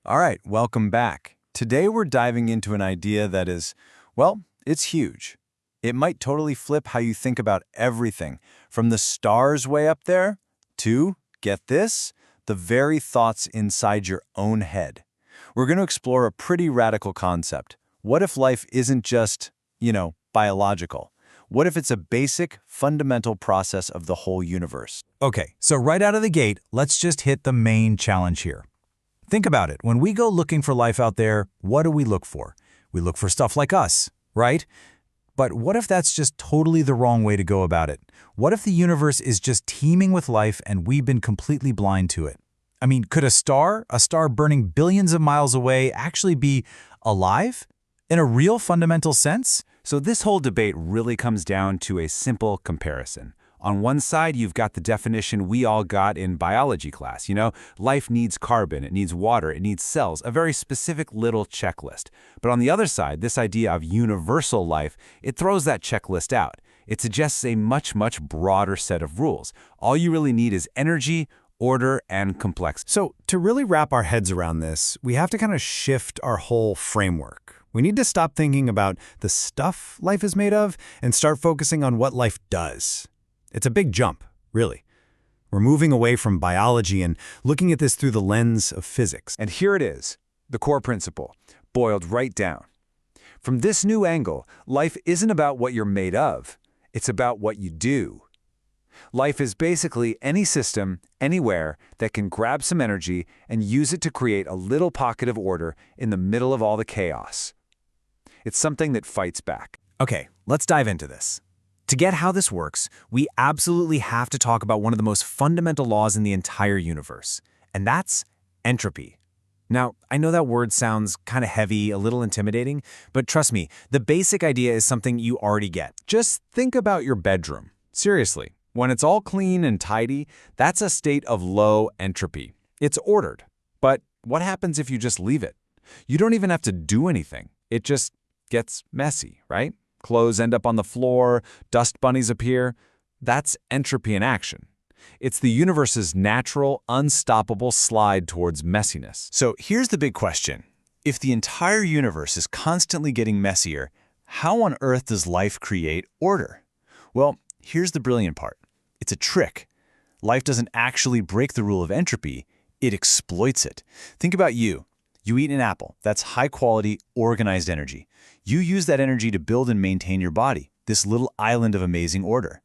All right, welcome back. Today we're diving into an idea that is, well, it's huge. It might totally flip how you think about everything, from the stars way up there to, get this, the very thoughts inside your own head. We're going to explore a pretty radical concept. What if life isn't just, biological? What if it's a basic, fundamental process of the whole universe? Okay, so right out of the gate, let's just hit the main challenge here. Think about it. When we go looking for life out there, what do we look for? We look for stuff like us, right? But what if that's just totally the wrong way to go about it? What if the universe is just teeming with life and we've been completely blind to it? I mean, could a star burning billions of miles away, actually be alive in a real fundamental sense? So this whole debate really comes down to a simple comparison. On one side, you've got the definition we all got in biology class. Life needs carbon, it needs water, it needs cells, a very specific little checklist. But on the other side, this idea of universal life, it throws that checklist out. It suggests a much, much broader set of rules. All you really need is energy, order, and complexity. So to really wrap our heads around this, we have to kind of shift our whole framework. We need to stop thinking about the stuff life is made of and start focusing on what life does. It's a big jump, really. We're moving away from biology and looking at this through the lens of physics. And here it is, the core principle, boiled right down. From this new angle, life isn't about what you're made of. It's about what you do. Life is basically any system, anywhere, that can grab some energy and use it to create a little pocket of order in the middle of all the chaos. It's something that fights back. Okay, let's dive into this. To get how this works, we absolutely have to talk about one of the most fundamental laws in the entire universe, and that's entropy. Now, I know that word sounds kind of heavy, a little intimidating, but trust me, the basic idea is something you already get. Just think about your bedroom. Seriously, when it's all clean and tidy, that's a state of low entropy. It's ordered. But what happens if you just leave it? You don't even have to do anything. It just gets messy, right? Clothes end up on the floor, dust bunnies appear. That's entropy in action. It's the universe's natural, unstoppable slide towards messiness. So here's the big question. If the entire universe is constantly getting messier, how on earth does life create order? Well, here's the brilliant part. It's a trick. Life doesn't actually break the rule of entropy, it exploits it. Think about you. You eat an apple. That's high-quality, organized energy. You use that energy to build and maintain your body, this little island of amazing order.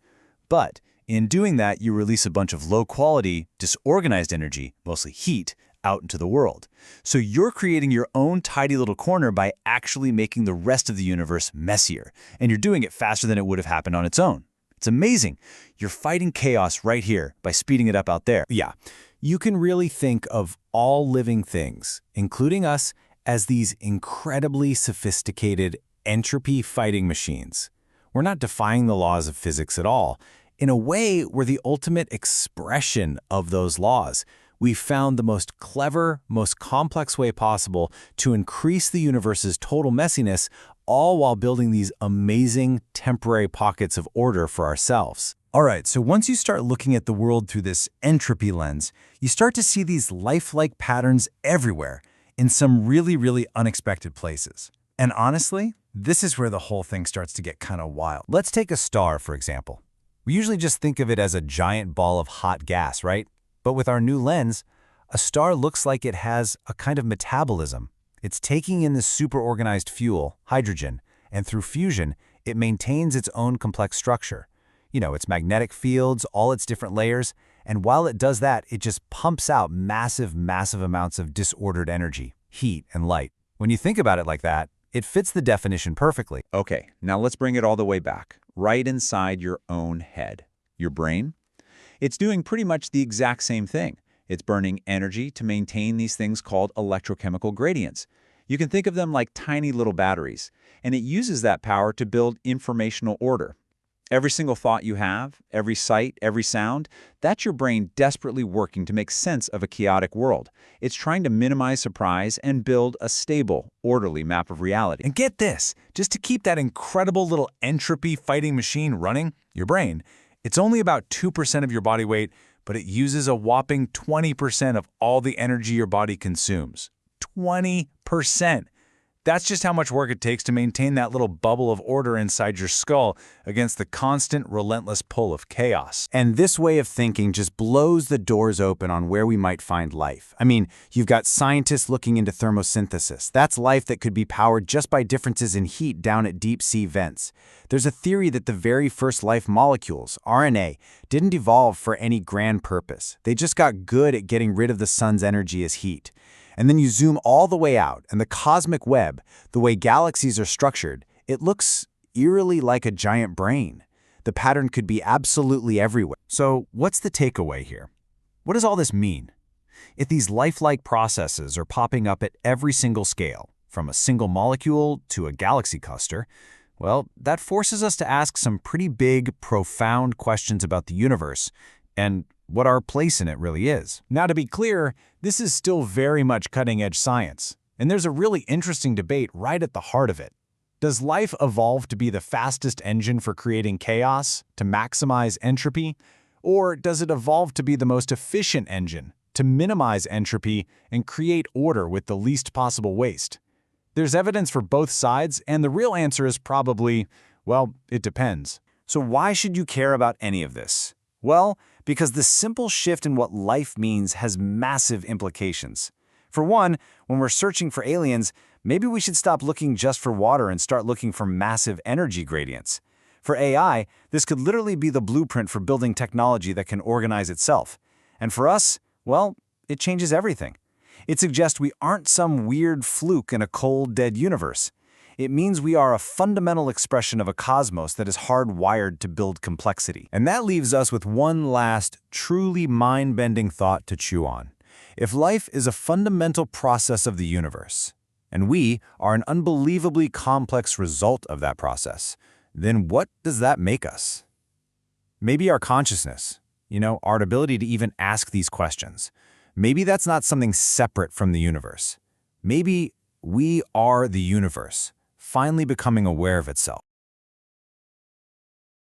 But in doing that, you release a bunch of low-quality, disorganized energy, mostly heat, out into the world. So you're creating your own tidy little corner by actually making the rest of the universe messier, and you're doing it faster than it would have happened on its own. It's amazing. You're fighting chaos right here by speeding it up out there. Yeah, you can really think of all living things, including us, as these incredibly sophisticated entropy-fighting machines. We're not defying the laws of physics at all. In a way, we're the ultimate expression of those laws. We've found the most clever, most complex way possible to increase the universe's total messiness, all while building these amazing temporary pockets of order for ourselves. All right, so once you start looking at the world through this entropy lens, you start to see these lifelike patterns everywhere in some really, really unexpected places. And honestly, this is where the whole thing starts to get kind of wild. Let's take a star, for example. We usually just think of it as a giant ball of hot gas, right? But with our new lens, a star looks like it has a kind of metabolism. It's taking in this super-organized fuel, hydrogen, and through fusion, it maintains its own complex structure. Its magnetic fields, all its different layers, and while it does that, it just pumps out massive, massive amounts of disordered energy, heat, and light. When you think about it like that, it fits the definition perfectly. Okay, now let's bring it all the way back, right inside your own head. Your brain? It's doing pretty much the exact same thing. It's burning energy to maintain these things called electrochemical gradients. You can think of them like tiny little batteries, and it uses that power to build informational order. Every single thought you have, every sight, every sound, that's your brain desperately working to make sense of a chaotic world. It's trying to minimize surprise and build a stable, orderly map of reality. And get this, just to keep that incredible little entropy-fighting machine running, your brain, it's only about 2% of your body weight, but it uses a whopping 20% of all the energy your body consumes. 20%. That's just how much work it takes to maintain that little bubble of order inside your skull against the constant, relentless pull of chaos. And this way of thinking just blows the doors open on where we might find life. I mean, you've got scientists looking into thermosynthesis. That's life that could be powered just by differences in heat down at deep-sea vents. There's a theory that the very first life molecules, RNA, didn't evolve for any grand purpose. They just got good at getting rid of the sun's energy as heat. And then you zoom all the way out, and the cosmic web, the way galaxies are structured, it looks eerily like a giant brain. The pattern could be absolutely everywhere. So what's the takeaway here? What does all this mean? If these lifelike processes are popping up at every single scale, from a single molecule to a galaxy cluster, well, that forces us to ask some pretty big, profound questions about the universe and what our place in it really is. Now, to be clear, this is still very much cutting-edge science, and there's a really interesting debate right at the heart of it. Does life evolve to be the fastest engine for creating chaos, to maximize entropy? Or does it evolve to be the most efficient engine, to minimize entropy and create order with the least possible waste? There's evidence for both sides, and the real answer is probably, well, it depends. So why should you care about any of this? Well, because the simple shift in what life means has massive implications. For one, when we're searching for aliens, maybe we should stop looking just for water and start looking for massive energy gradients. For AI, this could literally be the blueprint for building technology that can organize itself. And for us, well, it changes everything. It suggests we aren't some weird fluke in a cold, dead universe. It means we are a fundamental expression of a cosmos that is hardwired to build complexity. And that leaves us with one last, truly mind-bending thought to chew on. If life is a fundamental process of the universe, and we are an unbelievably complex result of that process, then what does that make us? Maybe our consciousness, our ability to even ask these questions. Maybe that's not something separate from the universe. Maybe we are the universe, finally becoming aware of itself.